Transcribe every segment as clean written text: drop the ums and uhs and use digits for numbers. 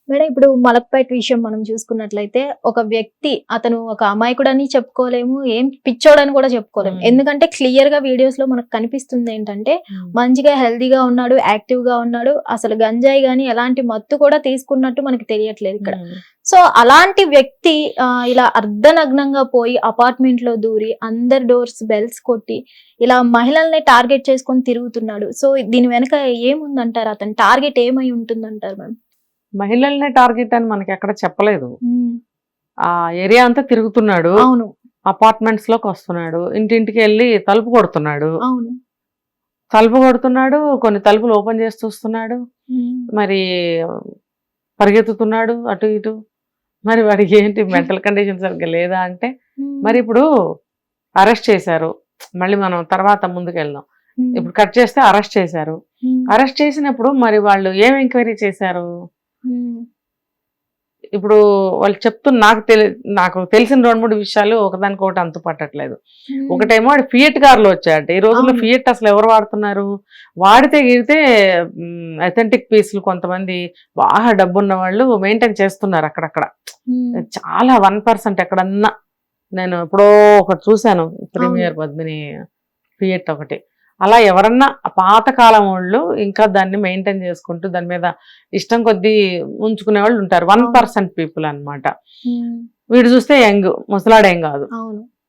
Madam ఇప్పుడు మలక్పేట్ విషయం మనం చూసుకున్నట్లయితే ఒక వ్యక్తి అతను ఒక అమాయకుడని చెప్పుకోలేము, ఏం పిచ్చోడని కూడా చెప్పుకోలేము. ఎందుకంటే క్లియర్ గా వీడియోస్ లో మనకు కనిపిస్తుంది ఏంటంటే మంచిగా హెల్దీగా ఉన్నాడు, యాక్టివ్ గా ఉన్నాడు, అసలు గంజాయి గాని ఎలాంటి మత్తు కూడా తీసుకున్నట్టు మనకి తెలియట్లేదు ఇక్కడ. సో అలాంటి వ్యక్తి ఇలా అర్ధనగ్నంగా పోయి అపార్ట్మెంట్ లో దూరి అందరి డోర్స్ బెల్స్ కొట్టి ఇలా మహిళల్ని టార్గెట్ చేసుకొని తిరుగుతున్నాడు. సో దీని వెనక ఏముందంటారు, అతని టార్గెట్ ఏమై ఉంటుందంటారు మ్యామ్? మహిళల్ని టార్గెట్ అని మనకి ఎక్కడ చెప్పలేదు. ఆ ఏరియా అంతా తిరుగుతున్నాడు, అవును, అపార్ట్మెంట్స్ లోకి వస్తున్నాడు, ఇంటింటికి వెళ్ళి తలుపు కొడుతున్నాడు, అవును, కొన్ని తలుపులు ఓపెన్ చేసి చూస్తున్నాడు, మరి పరిగెత్తుతున్నాడు అటు ఇటు. మరి వాడికి ఏంటి మెంటల్ కండిషన్ సరిగ్గా లేదా అంటే, మరి ఇప్పుడు అరెస్ట్ చేశారు, మళ్ళీ మనం తర్వాత ముందుకు వెళ్దాం. ఇప్పుడు కట్ చేస్తే అరెస్ట్ చేశారు. అరెస్ట్ చేసినప్పుడు మరి వాళ్ళు ఏం ఎంక్వైరీ చేశారు? ఇప్పుడు వాళ్ళు నాకు తెలిసిన 2-3 విషయాలు ఒకదానికొకటి అంతు పట్టట్లేదు. ఒకటేమో వాడు ఫియట్ కార్లో వచ్చాడు. ఈ రోజుల్లో ఫియట్ అసలు ఎవరు వాడుతున్నారు? వాడితే గిడితే అథెంటిక్ పీసులు కొంతమంది బాగా డబ్బున్న వాళ్ళు మెయింటైన్ చేస్తున్నారు అక్కడక్కడ. చాలా 1% ఎక్కడన్నా. నేను ఎప్పుడో ఒకటి చూశాను, ప్రీమియర్ పద్మిని ఫియట్ ఒకటి. అలా ఎవరన్నా పాతకాలం వాళ్ళు ఇంకా దాన్ని మెయింటైన్ చేసుకుంటూ దాని మీద ఇష్టం కొద్దీ ఉంచుకునే వాళ్ళు ఉంటారు. 1% పీపుల్ అన్నమాట. వీడు చూస్తే యంగ్ ముసలాడేం కాదు.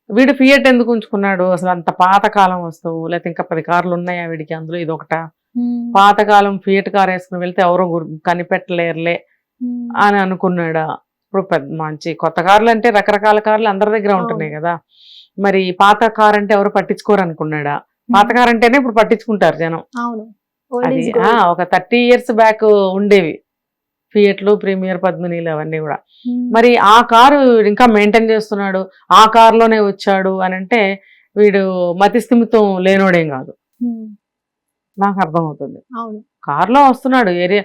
వీడు ఫియట్ ఎందుకు ఉంచుకున్నాడు? అసలు అంత పాతకాలం వస్తువు, లేకపోతే ఇంకా 10 కార్లు ఉన్నాయా వీడికి, అందులో ఇది ఒకట? పాతకాలం ఫియట్ కార్ వేసుకుని వెళ్తే ఎవరో కనిపెట్టలేరులే అని అనుకున్నాడా? ఇప్పుడు మంచి కొత్త కార్లు అంటే రకరకాల కార్లు అందరి దగ్గర ఉంటున్నాయి కదా, మరి పాత కార్ అంటే ఎవరు పట్టించుకోరు అనుకున్నాడా? పాత కార్ అంటేనే ఇప్పుడు పట్టించుకుంటారు జనం. అది ఒక 30 years బ్యాక్ ఉండేవి ఫియట్లు, ప్రీమియర్ పద్మినీలు అవన్నీ కూడా. మరి ఆ కారు ఇంకా మెయింటైన్ చేస్తున్నాడు, ఆ కారులోనే వచ్చాడు అని అంటే వీడు మతి స్థిమితం లేనోడేం కాదు, నాకు అర్థమవుతుంది. కారులో వస్తున్నాడు ఏరియా.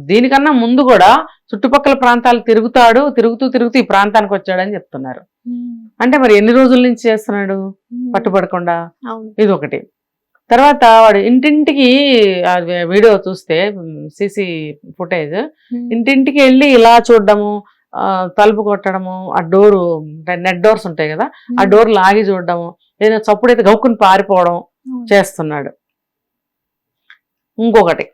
దీనికన్నా ముందు కూడా చుట్టుపక్కల ప్రాంతాలు తిరుగుతూ ఈ ప్రాంతానికి వచ్చాడని చెప్తున్నారు. అంటే మరి ఎన్ని రోజుల నుంచి చేస్తున్నాడు పట్టుబడకుండా? ఇది ఒకటి. తర్వాత వాడు ఇంటింటికి వీడియో చూస్తే సీసీ ఫుటేజ్, ఇంటింటికి వెళ్ళి ఇలా చూడడము, తలుపు కొట్టడము, ఆ డోరు నెట్ డోర్స్ ఉంటాయి కదా, ఆ డోర్ లాగి చూడడము, ఏదైనా చప్పుడైతే గౌక్కుని పారిపోవడం చేస్తున్నాడు. ఇంకొకటి,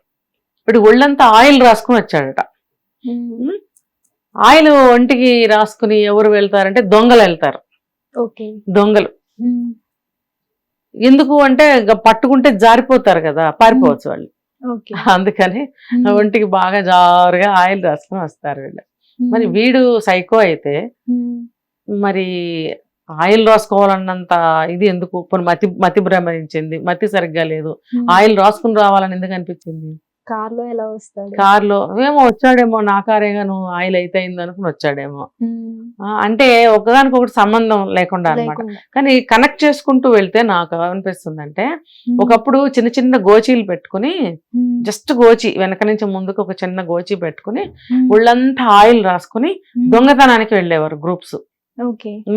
ఇప్పుడు ఒళ్ళంతా ఆయిల్ రాసుకుని వచ్చాడట. ఆయిల్ ఒంటికి రాసుకుని ఎవరు వెళ్తారంటే దొంగలు వెళ్తారు. దొంగలు ఎందుకు అంటే పట్టుకుంటే జారిపోతారు కదా, పారిపోవచ్చు వాళ్ళు. అందుకని ఒంటికి బాగా జారుగా ఆయిల్ రాసుకుని వస్తారు వీళ్ళు. మరి వీడు సైకో అయితే మరి ఆయిల్ రాసుకోవాలన్నంత ఇది ఎందుకు? మతి భ్రమించింది, మతి సరిగ్గా లేదు, ఆయిల్ రాసుకుని రావాలని ఎందుకు అనిపించింది? కార్లో ఎలా వస్తాడు? కార్లో ఏమో వచ్చాడేమో, నా కారేగా నువ్వు ఆయిల్ అయితే అయింది అనుకుని వచ్చాడేమో. అంటే ఒకదానికొకటి సంబంధం లేకుండా అన్నమాట. కానీ కనెక్ట్ చేసుకుంటూ వెళ్తే నాకు అనిపిస్తుంది అంటే, ఒకప్పుడు చిన్న చిన్న గోచీలు పెట్టుకుని, జస్ట్ గోచి వెనక నుంచి ముందుకు ఒక చిన్న గోచి పెట్టుకుని ఒళ్ళంతా ఆయిల్ రాసుకుని దొంగతనానికి వెళ్ళేవారు గ్రూప్స్.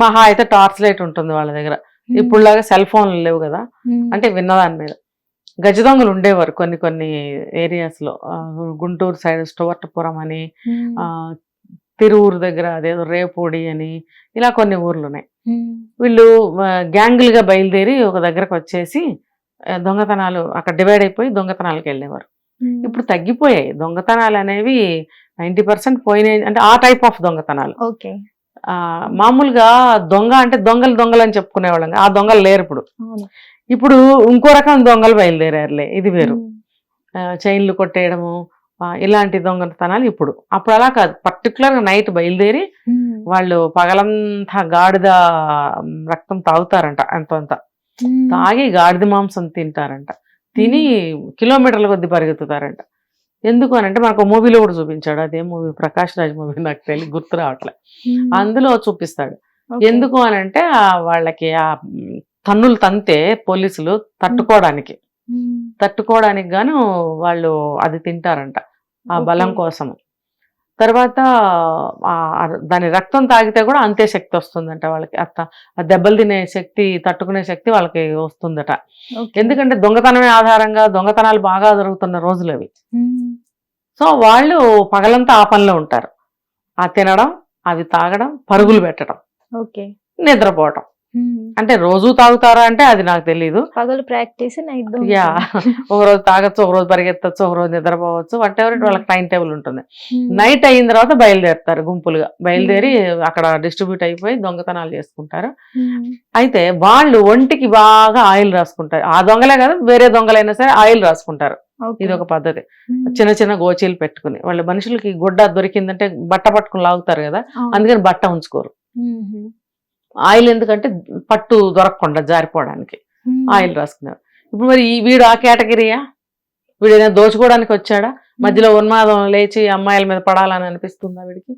మహా అయితే టార్చ్ లైట్ ఉంటుంది వాళ్ళ దగ్గర, ఇప్పుడులాగా సెల్ ఫోన్లు లేవు కదా. అంటే విన్నదాని మీద గజ దొంగలు ఉండేవారు కొన్ని ఏరియాస్ లో. గుంటూరు సైడ్ స్టోవర్టపురం అని, తిరువురు దగ్గర అదేదో రేపూడి అని, ఇలా కొన్ని ఊర్లు ఉన్నాయి. వీళ్ళు గ్యాంగులుగా బయలుదేరి ఒక దగ్గరకు వచ్చేసి దొంగతనాలు అక్కడ డివైడ్ అయిపోయి దొంగతనాలకు వెళ్ళేవారు. ఇప్పుడు తగ్గిపోయాయి దొంగతనాలు అనేవి, 90% పోయినాయి. అంటే ఆ టైప్ ఆఫ్ దొంగతనాలు. మామూలుగా దొంగ అంటే దొంగలు అని చెప్పుకునేవాళ్ళం, ఆ దొంగలు లేరు ఇప్పుడు. ఇప్పుడు ఇంకో రకం దొంగలు బయలుదేరారులే, ఇది వేరు. చైన్లు కొట్టేయడము, ఇలాంటి దొంగతనాలు ఇప్పుడు. అప్పుడు అలా కాదు, పర్టికులర్గా నైట్ బయలుదేరి వాళ్ళు పగలంతా గాడిద రక్తం తాగుతారంట, అంత తాగి గాడిద మాంసం తింటారంట, తిని కిలోమీటర్ల కొద్ది పరిగెత్తుతారంట. ఎందుకు అని అంటే మనకు మూవీలో కూడా చూపించాడు, అదే మూవీ ప్రకాష్ రాజ్ మూవీ, నాకు గుర్తు రావట్లే, అందులో చూపిస్తాడు. ఎందుకు అని అంటే వాళ్ళకి ఆ తన్నులు తంతే పోలీసులు తట్టుకోవడానికి గాను వాళ్ళు అది తింటారంట, ఆ బలం కోసం. తర్వాత దాని రక్తం తాగితే కూడా అంతే శక్తి వస్తుందంట వాళ్ళకి, ఆ దెబ్బలు తినే శక్తి, తట్టుకునే శక్తి వాళ్ళకి వస్తుందట. ఎందుకంటే దొంగతనమే ఆధారంగా దొంగతనాలు బాగా జరుగుతున్న రోజులు అవి. సో సో వాళ్ళు పగలంతా ఆ పనిలో ఉంటారు. ఆ తినడం, అవి తాగడం, పరుగులు పెట్టడం, ఓకే. నిద్రపోవటం. అంటే రోజు తాగుతారా అంటే అది నాకు తెలీదు. పగలు ప్రాక్టీస్, నైట్ యా, ఒక రోజు తాగొచ్చు, ఒక రోజు పరిగెత్తచ్చు, ఒక రోజు నిద్రపోవచ్చు, వాట్ ఎవర్ వాళ్ళకి టైం టేబుల్ ఉంటుంది. నైట్ అయిన తర్వాత బయలుదేరుతారు గుంపులుగా, బయలుదేరి అక్కడ డిస్ట్రిబ్యూట్ అయిపోయి దొంగతనాలు చేసుకుంటారు. అయితే వాళ్ళు ఒంటికి బాగా ఆయిల్ రాసుకుంటారు. ఆ దొంగలే కదా, వేరే దొంగలైనా సరే ఆయిల్ రాసుకుంటారు. ఇది ఒక పద్ధతి. చిన్న చిన్న గోచీలు పెట్టుకుని, వాళ్ళ మనుషులకి గుడ్డ దొరికిందంటే బట్ట పట్టుకుని లాగుతారు కదా, అందుకని బట్ట ఉంచుకోరు. ఆయిల్ ఎందుకంటే పట్టు దొరకకుండా జారిపోవడానికి ఆయిల్ రాసుకున్నారు. ఇప్పుడు మరి వీడు ఆ కేటగిరీయా? వీడు ఏదైనా దోచుకోవడానికి వచ్చాడా? మధ్యలో ఉన్మాదం లేచి అమ్మాయిల మీద పడాలని అనిపిస్తుందా వీడికి?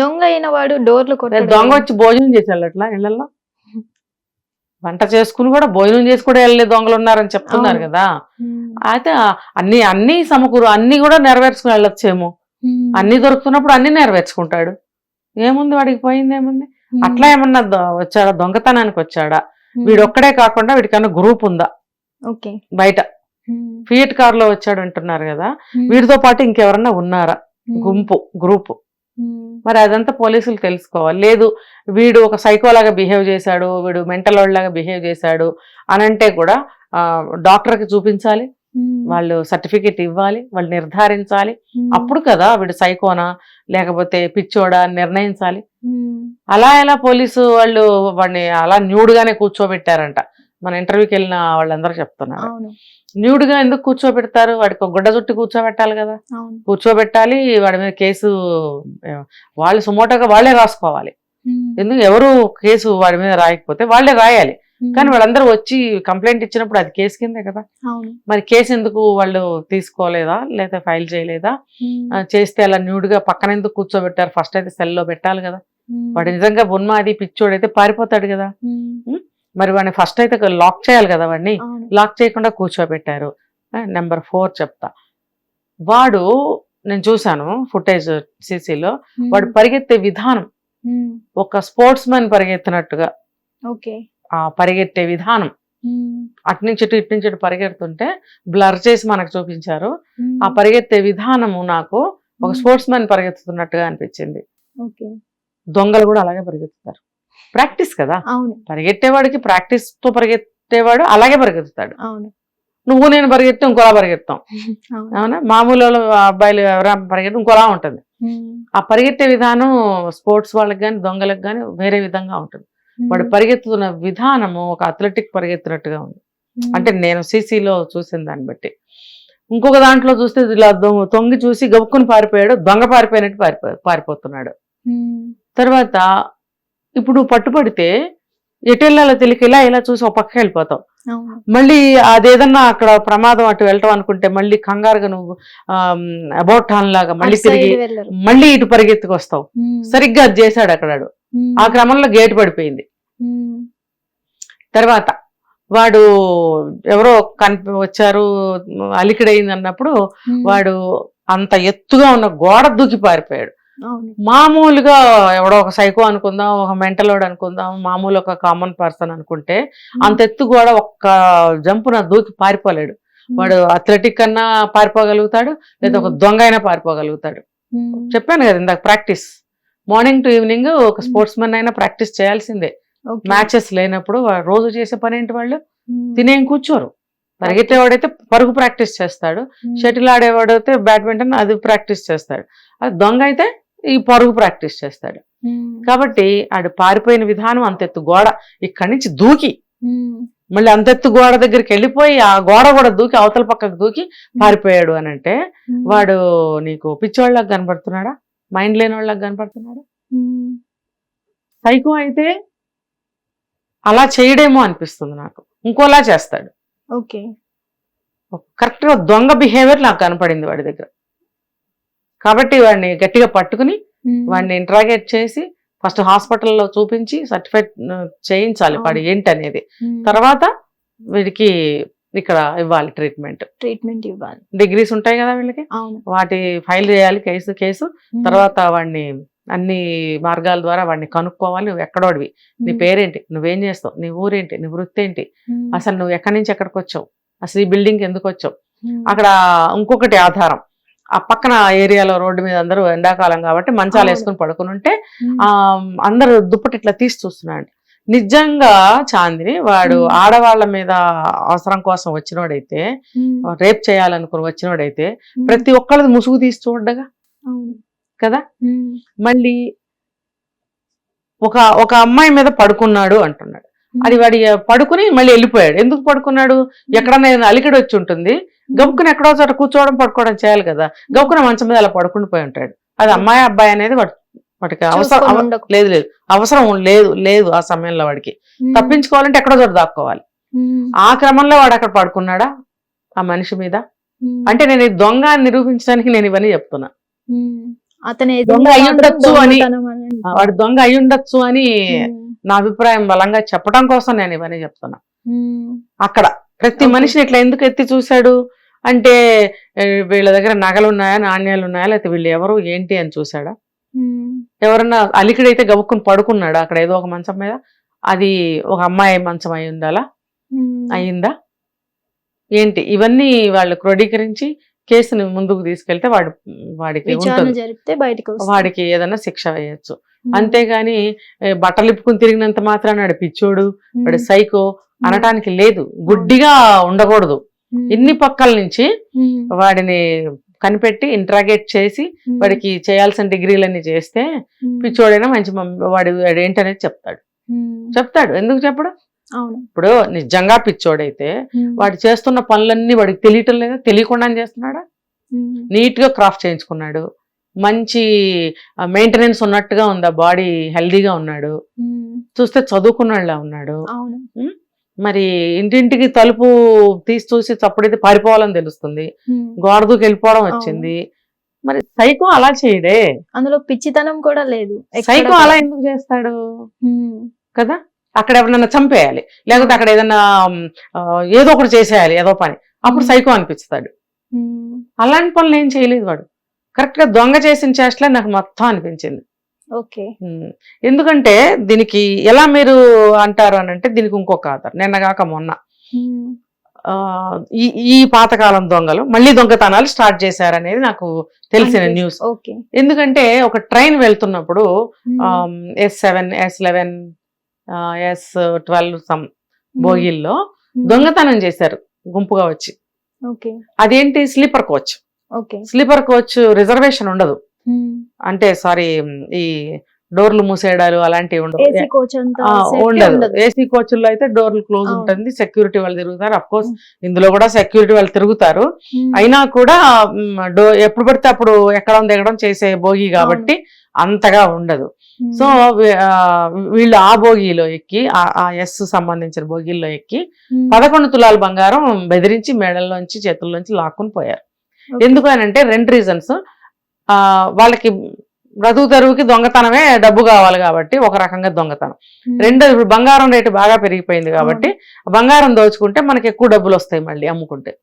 దొంగ అయిన వాడు డోర్లు దొంగ వచ్చి భోజనం చేసేళ్ళు అట్లా ఇళ్లలో వంట చేసుకుని కూడా భోజనం చేసి కూడా వెళ్ళే దొంగలు ఉన్నారని చెప్తున్నారు కదా. అయితే అన్ని సమకూరు అన్ని కూడా నెరవేర్చుకుని వెళ్ళొచ్చేమో. అన్ని దొరుకుతున్నప్పుడు అన్ని నెరవేర్చుకుంటాడు. ఏముంది వాడికి, పోయింది ఏముంది? అట్లా ఏమన్నా వచ్చాడా, దొంగతనానికి వచ్చాడా? వీడొక్కడే కాకుండా వీడికన్నా గ్రూప్ ఉందా బయట? ఫియట్ కార్ లో వచ్చాడు అంటున్నారు కదా, వీడితో పాటు ఇంకెవరన్నా ఉన్నారా గ్రూప్? మరి అదంతా పోలీసులు తెలుసుకోవాలి. లేదు వీడు ఒక సైకోలాగా బిహేవ్ చేశాడు, వీడు మెంటల్ లాగా బిహేవ్ చేశాడు అని అంటే కూడా డాక్టర్కి చూపించాలి, వాళ్ళు సర్టిఫికెట్ ఇవ్వాలి, వాళ్ళు నిర్ధారించాలి. అప్పుడు కదా వీడు సైకోనా లేకపోతే పిచ్చోడా అని నిర్ణయించాలి. అలా ఎలా పోలీసు వాళ్ళు వాడిని అలా న్యూడ్గానే కూర్చోబెట్టారంట. మన ఇంటర్వ్యూకి వెళ్ళిన వాళ్ళందరూ చెప్తున్నారు. న్యూడ్గా ఎందుకు కూర్చోబెడతారు? వాడికి ఒక గుడ్డ చుట్టి కూర్చోబెట్టాలి కదా, కూర్చోబెట్టాలి. వాడి మీద కేసు వాళ్ళు సుమోటోగా వాళ్ళే రాసుకోవాలి. ఎందుకు ఎవరు కేసు వాడి మీద రాయకపోతే వాళ్ళే రాయాలి. కానీ వాళ్ళందరూ వచ్చి కంప్లైంట్ ఇచ్చినప్పుడు అది కేసు కిందే కదా. మరి కేసు ఎందుకు వాళ్ళు తీసుకోలేదా, లేదా ఫైల్ చేయలేదా? చేస్తే అలా న్యూడ్గా పక్కన ఎందుకు కూర్చోబెట్టారు? ఫస్ట్ అయితే సెల్లో పెట్టాలి కదా. వాడు నిజంగా ఉన్మాది పిచ్చోడైతే పారిపోతాడు కదా. మరి వాడిని ఫస్ట్ అయితే లాక్ చేయాలి కదా. వాడిని లాక్ చేయకుండా కూర్చోబెట్టారు. నెంబర్ 4 చెప్తా. వాడు, నేను చూసాను ఫుటేజ్ సీసీలో, వాడు పరిగెత్తే విధానం ఒక స్పోర్ట్స్ మ్యాన్ పరిగెత్తినట్టుగా, ఆ పరిగెట్టే విధానం అటు నుంచి ఇటు, ఇటు నుంచి ఇటు పరిగెడుతుంటే బ్లర్ చేసి మనకు చూపించారు. ఆ పరిగెత్తే విధానము నాకు ఒక స్పోర్ట్స్ మ్యాన్ పరిగెత్తుతున్నట్టుగా అనిపించింది. దొంగలు కూడా అలాగే పరిగెత్తుతారు, ప్రాక్టీస్ కదా. పరిగెట్టేవాడికి ప్రాక్టీస్ తో పరిగెత్తేవాడు అలాగే పరిగెత్తుతాడు. నువ్వు నేను పరిగెత్తే ఇంకోలా పరిగెత్తాం, అవునా? మామూలు అబ్బాయిలు ఎవరైనా పరిగెత్తే ఇంకోలా ఉంటుంది. ఆ పరిగెత్తే విధానం స్పోర్ట్స్ వాళ్ళకి కానీ దొంగలకు కానీ వేరే విధంగా ఉంటుంది. వాడు పరిగెత్తుతున్న విధానము ఒక అథ్లెటిక్ పరిగెత్తినట్టుగా ఉంది. అంటే నేను సీసీలో చూసిన దాన్ని బట్టి. ఇంకొక దాంట్లో చూస్తే ఇలా తొంగి చూసి గబుక్కుని పారిపోయాడు, దొంగ పారిపోయినట్టు పారిపోతున్నాడు. తర్వాత ఇప్పుడు పట్టుబడితే ఎటు వెళ్ళాలో తెలియక ఇలా చూసి ఒక పక్క వెళ్ళిపోతావు. మళ్ళీ అదేదన్నా అక్కడ ప్రమాదం అటు వెళ్ళటం అనుకుంటే మళ్ళీ కంగారుగా నువ్వు అబౌట్ టర్న్ లాగా మళ్ళీ తిరిగి మళ్ళీ ఇటు పరిగెత్తుకు వస్తావు. సరిగ్గా అది చేశాడు అక్కడ. ఆ క్రమంలో గేటు పడిపోయింది. తర్వాత వాడు ఎవరో వచ్చారు, అలికిడైంది అన్నప్పుడు వాడు అంత ఎత్తుగా ఉన్న గోడ దూకి పారిపోయాడు. మామూలుగా ఎవడో ఒక సైకో అనుకుందాం, ఒక మెంటలోడ్ అనుకుందాం, మామూలు ఒక కామన్ పర్సన్ అనుకుంటే అంత ఎత్తు కూడా ఒక్క జంపున దూకి పారిపోలేడు. వాడు అథ్లెటిక్ అన్నా పారిపోగలుగుతాడు, లేదా ఒక దొంగ అయినా పారిపోగలుగుతాడు. చెప్పాను కదా ఇందాక, ప్రాక్టీస్ మార్నింగ్ టు ఈవినింగ్ ఒక స్పోర్ట్స్ మెన్ అయినా ప్రాక్టీస్ చేయాల్సిందే. మ్యాచెస్ లేనప్పుడు రోజు చేసే పని ఏంటి? వాళ్ళు తినేం కూర్చోరు. పరిగెత్తేవాడైతే పరుగు ప్రాక్టీస్ చేస్తాడు, షటిల్ ఆడేవాడైతే బ్యాడ్మింటన్ అది ప్రాక్టీస్ చేస్తాడు, అది దొంగ అయితే ఈ పరుగు ప్రాక్టీస్ చేస్తాడు. కాబట్టి ఆడు పారిపోయిన విధానం అంతెత్తు గోడ, ఇక్కడి నుంచి దూకి మళ్ళీ అంతెత్తు గోడ దగ్గరికి వెళ్ళిపోయి ఆ గోడ కూడా దూకి అవతల పక్కకు దూకి పారిపోయాడు అని అంటే వాడు నీకు పిచ్చోళ్ళకి కనపడుతున్నాడా, మైండ్ లేని వాళ్ళకి కనపడుతున్నాడా? సైకో అయితే అలా చేయడేమో అనిపిస్తుంది నాకు, ఇంకోలా చేస్తాడు. కరెక్ట్ గా దొంగ బిహేవియర్ నాకు కనపడింది వాడి దగ్గర. కాబట్టి వాడిని గట్టిగా పట్టుకుని వాడిని ఇంట్రాగేట్ చేసి ఫస్ట్ హాస్పిటల్లో చూపించి సర్టిఫైడ్ చేయించాలి వాడు ఏంటనేది. తర్వాత వీడికి ఇక్కడ ఇవ్వాలి ట్రీట్మెంట్ ఇవ్వాలి. డిగ్రీస్ ఉంటాయి కదా వీళ్ళకి, వాటి ఫైల్ చేయాలి కేసు. తర్వాత వాడిని అన్ని మార్గాల ద్వారా వాడిని కనుక్కోవాలి. నువ్వు ఎక్కడోడివి, నీ పేరేంటి, నువ్వేం చేస్తావు, నీ ఊరేంటి, నీ వృత్తి ఏంటి, అసలు నువ్వు ఎక్కడి నుంచి ఎక్కడికి వచ్చావు, అసలు ఈ బిల్డింగ్ ఎందుకు వచ్చావు. అక్కడ ఇంకొకటి ఆధారం, ఆ పక్కన ఏరియాలో రోడ్డు మీద అందరూ ఎండాకాలం కాబట్టి మంచాలు వేసుకుని పడుకుని ఉంటే అందరూ దుప్పటి ఇట్లా తీసి చూస్తున్నాడు. నిజంగా చాందిని వాడు ఆడవాళ్ళ మీద అవసరం కోసం వచ్చినోడైతే, రేప్ చేయాలనుకుని వచ్చినోడైతే ప్రతి ఒక్కళ్ళది ముసుగు తీసి చూడగా కదా. మళ్ళీ ఒక అమ్మాయి మీద పడుకున్నాడు అంటున్నాడు. అది వాడి పడుకుని మళ్ళీ వెళ్ళిపోయాడు. ఎందుకు పడుకున్నాడు? ఎక్కడన్నా ఏదైనా అలికిడి వచ్చి ఉంటుంది, గబుక్కుని ఎక్కడో చోట కూర్చోవడం పడుకోవడం చేయాలి కదా, గబుక్కున మంచం మీద అలా పడుకుని పోయి ఉంటాడు. అది అమ్మాయి అబ్బాయి అనేది వాడికి అవసరం లేదు అవసరం లేదు ఆ సమయంలో వాడికి తప్పించుకోవాలంటే ఎక్కడో చోట దాక్కోవాలి. ఆ క్రమంలో వాడు అక్కడ పడుకున్నాడా ఆ మనిషి మీద? అంటే నేను దొంగ అని నిరూపించడానికి నేను ఇవన్నీ చెప్తున్నా. దొంగ అయ్యుండొచ్చు అని, వాడు దొంగ అయ్యుండొచ్చు అని నా అభిప్రాయం బలంగా చెప్పడం కోసం నేను ఇవన్నీ చెప్తున్నా. అక్కడ ప్రతి మనిషిని ఇట్లా ఎందుకు ఎత్తి చూశాడు అంటే వీళ్ళ దగ్గర నగలు ఉన్నాయా, నాణ్యాలు ఉన్నాయా, లేకపోతే వీళ్ళు ఎవరు ఏంటి అని చూశాడా? ఎవరన్నా అలికిడైతే గబుక్కుని పడుకున్నాడా అక్కడ ఏదో ఒక మంచం మీద? అది ఒక అమ్మాయి మంచం అయి ఉండాలా? అయిందా ఏంటి? ఇవన్నీ వాళ్ళు క్రోడీకరించి కేసుని ముందుకు తీసుకెళ్తే వాడికి ఏదైనా శిక్ష వేయచ్చు. అంతేగాని బట్టలు ఇప్పుకుని తిరిగినంత మాత్రాన వాడు పిచ్చోడు, వాడు సైకో అనటానికి లేదు. గుడ్డిగా ఉండకూడదు. ఇన్ని పక్కల నుంచి వాడిని కనిపెట్టి ఇంట్రాగేట్ చేసి వాడికి చేయాల్సిన డిగ్రీలన్నీ చేస్తే పిచ్చోడైనా మంచి వాడు ఏంటనేది చెప్తాడు. ఎందుకు చెప్పడు? ఇప్పుడు నిజంగా పిచ్చోడైతే వాడు చేస్తున్న పనులన్నీ వాడికి తెలియటం లేదా? తెలియకుండా చేస్తున్నాడా? నీట్ గా క్రాఫ్ట్ చేయించుకున్నాడు, మంచి మెయింటెనెన్స్ ఉన్నట్టుగా ఉందా, బాడీ హెల్దీగా ఉన్నాడు, చూస్తే చదువుకున్నాడులా ఉన్నాడు. మరి ఇంటింటికి తలుపు తీసి చూసి చప్పుడైతే పారిపోవాలని తెలుస్తుంది, గోడ దూకి వెళ్ళిపోవడం వచ్చింది. మరి సైకో అలా చేయడే, అందులో పిచ్చితనం కూడా లేదు. సైకో అలా ఎందుకు చేస్తాడు కదా? అక్కడ ఎవరన్నా చంపేయాలి, లేకపోతే అక్కడ ఏదన్నా ఏదో ఒకటి చేసేయాలి, ఏదో పని, అప్పుడు సైకో అనిపిస్తాడు. అలాంటి పనులు ఏం చేయలేదు వాడు. కరెక్ట్ గా దొంగ చేసిన చేష్టలే నాకు మొత్తం అనిపించింది. ఎందుకంటే దీనికి ఎలా మీరు అంటారు అని అంటే, దీనికి ఇంకొక ఆధారం నిన్నగాక మొన్న ఈ పాతకాలం దొంగలు మళ్ళీ దొంగతనాలు స్టార్ట్ చేశారనేది నాకు తెలిసిన న్యూస్. ఎందుకంటే ఒక ట్రైన్ వెళ్తున్నప్పుడు S7, S11, S12 సమ్ బోగిల్లో దొంగతనం చేశారు గుంపుగా వచ్చి. అదేంటి? Sleeper coach. Sleeper coach reservation ఉండదు, అంటే సారీ ఈ డోర్లు మూసేయడాలు అలాంటివి ఉండదు. ఏసీ కోచ్ల్లో అయితే డోర్లు క్లోజ్ ఉంటుంది, సెక్యూరిటీ వాళ్ళు తిరుగుతారు. అఫ్ కోర్స్ ఇందులో కూడా సెక్యూరిటీ వాళ్ళు తిరుగుతారు, అయినా కూడా ఎప్పుడు పడితే అప్పుడు ఎక్కడం దిగడం చేసే బోగి కాబట్టి అంతగా ఉండదు. సో వీళ్ళు ఆ బోగిలో ఎక్కి, ఆ ఎస్ సంబంధించిన బోగిల్లో ఎక్కి 11 తులాల బంగారం బెదిరించి మెడల్లోంచి చేతుల్లోంచి లాక్కుని పోయారు. ఎందుకు అని అంటే 2 రీజన్స్. వాళ్ళకి బ్రతుకు తెరువుకి దొంగతనమే డబ్బు కావాలి కాబట్టి ఒక రకంగా దొంగతనం. రెండోది, ఇప్పుడు బంగారం రేటు బాగా పెరిగిపోయింది కాబట్టి బంగారం దోచుకుంటే మనకి ఎక్కువ డబ్బులు వస్తాయి మళ్ళీ అమ్ముకుంటే.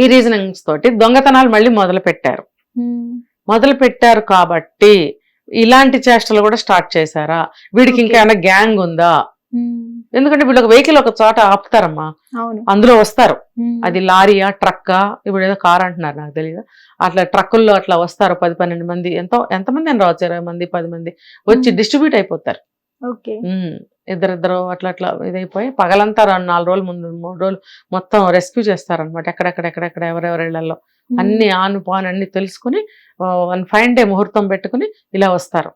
ఈ రీజనింగ్స్ తోటి దొంగతనాలు మళ్ళీ మొదలు పెట్టారు కాబట్టి ఇలాంటి చేష్టలు కూడా స్టార్ట్ చేశారా? వీడికి ఇంకా ఏమైనా గ్యాంగ్ ఉందా? ఎందుకంటే వీళ్ళు ఒక వెహికల్ ఒక చోట ఆపుతారమ్మా, అందులో వస్తారు, అది లారీయా ట్రక్కా, ఇప్పుడు ఏదో కార్ అంటున్నారు నాకు తెలియదు, అట్లా ట్రక్కుల్లో అట్లా వస్తారు 10-12 మంది, ఎంతమంది అని రావచ్చు, 20 మంది 10 మంది వచ్చి డిస్ట్రిబ్యూట్ అయిపోతారు. ఇద్దరిద్దరు అట్లా ఇదైపోయి పగలంతా 4 రోజుల ముందు 3 రోజులు మొత్తం రెస్క్యూ చేస్తారనమాట. ఎక్కడెక్కడ ఎవరెవరిళ్లలో అన్ని ఆను పాను అన్ని తెలుసుకుని 1 ఫైన్ డే ముహూర్తం పెట్టుకుని ఇలా వస్తారు.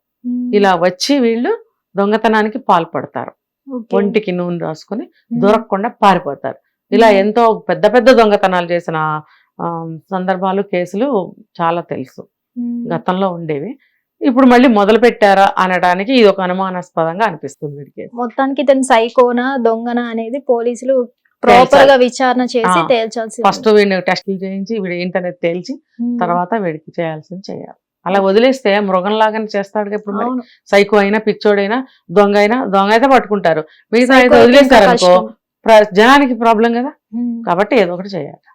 ఇలా వచ్చి వీళ్ళు దొంగతనానికి పాల్పడతారు, ఒంటికి నూనె రాసుకుని దొరకకుండా పారిపోతారు. ఇలా ఎంతో పెద్ద పెద్ద దొంగతనాలు చేసిన సందర్భాలు, కేసులు చాలా తెలుసు, గతంలో ఉండేవి. ఇప్పుడు మళ్ళీ మొదలు పెట్టారా అనడానికి ఇది ఒక అనుమానాస్పదంగా అనిపిస్తుంది వీడికి. మొత్తానికి ఇతను సైకోనా దొంగనా అనేది పోలీసులు ప్రాపర్ గా విచారణ చేసి తేల్చాల్సి. ఫస్ట్ వీడిని టెస్టులు చేయించి వీడి ఇంటర్నెట్ తేల్చి తర్వాత వీడికి చేయాల్సింది చేయాలి. అలా వదిలేస్తే మృగంలాగానే చేస్తాడు. ఇప్పుడు సైకో అయినా పిచ్చోడైనా దొంగ అయితే పట్టుకుంటారు, మిగతా అయితే వదిలేస్తారు అనుకో జనానికి ప్రాబ్లం కదా. కాబట్టి ఏదో ఒకటి చేయాలి.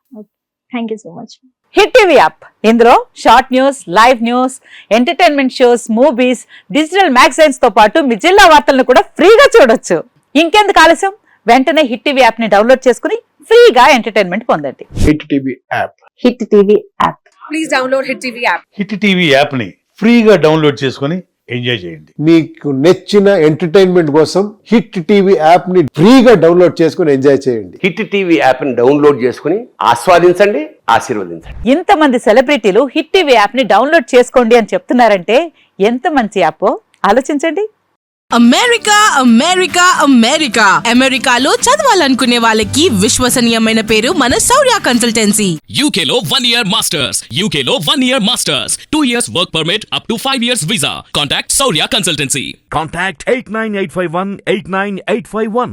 Thank you so much. Hit TV app, ఇందులో short news, live news, entertainment shows, movies, digital magazines తో పాటు మీ జిల్లా వార్తలను కూడా ఫ్రీగా చూడొచ్చు. ఇంకెందుకు ఆలస్యం, వెంటనే హిట్ టీవీ యాప్ ని డౌన్లోడ్ చేసుకుని ఫ్రీగా ఎంటర్టైన్మెంట్ పొందండి. Hit TV app. Hit TV app. please download Hit TV app. Hit TV యాప్ని ఫ్రీగా డౌన్లోడ్ చేసుకొని ఎంజాయ్ చేయండి. మీకు నచ్చిన ఎంటర్టైన్మెంట్ కోసం హిట్ టీవీ యాప్ ని ఫ్రీగా డౌన్లోడ్ చేసుకుని ఎంజాయ్ చేయండి. హిట్ టీవీ యాప్ని డౌన్లోడ్ చేసుకుని ఆస్వాదించండి, ఆశీర్వదించండి. ఇంతమంది సెలబ్రిటీలు హిట్ టీవీ యాప్ ని డౌన్లోడ్ చేసుకోండి అని చెప్తున్నారంటే ఎంత మంచి యాప్ ఆలోచించండి. అమెరికా అమెరికా అమెరికా అమెరికాలో చదవాలనుకునే వాళ్ళకి విశ్వసనీయమైన పేరు మన శౌర్య కన్సల్టెన్సీ. UK లో 1 year masters, UK లో 1 year masters, 2 years work permit up to 5 years visa. Contact Saurya Consultancy. Contact 89851 89851.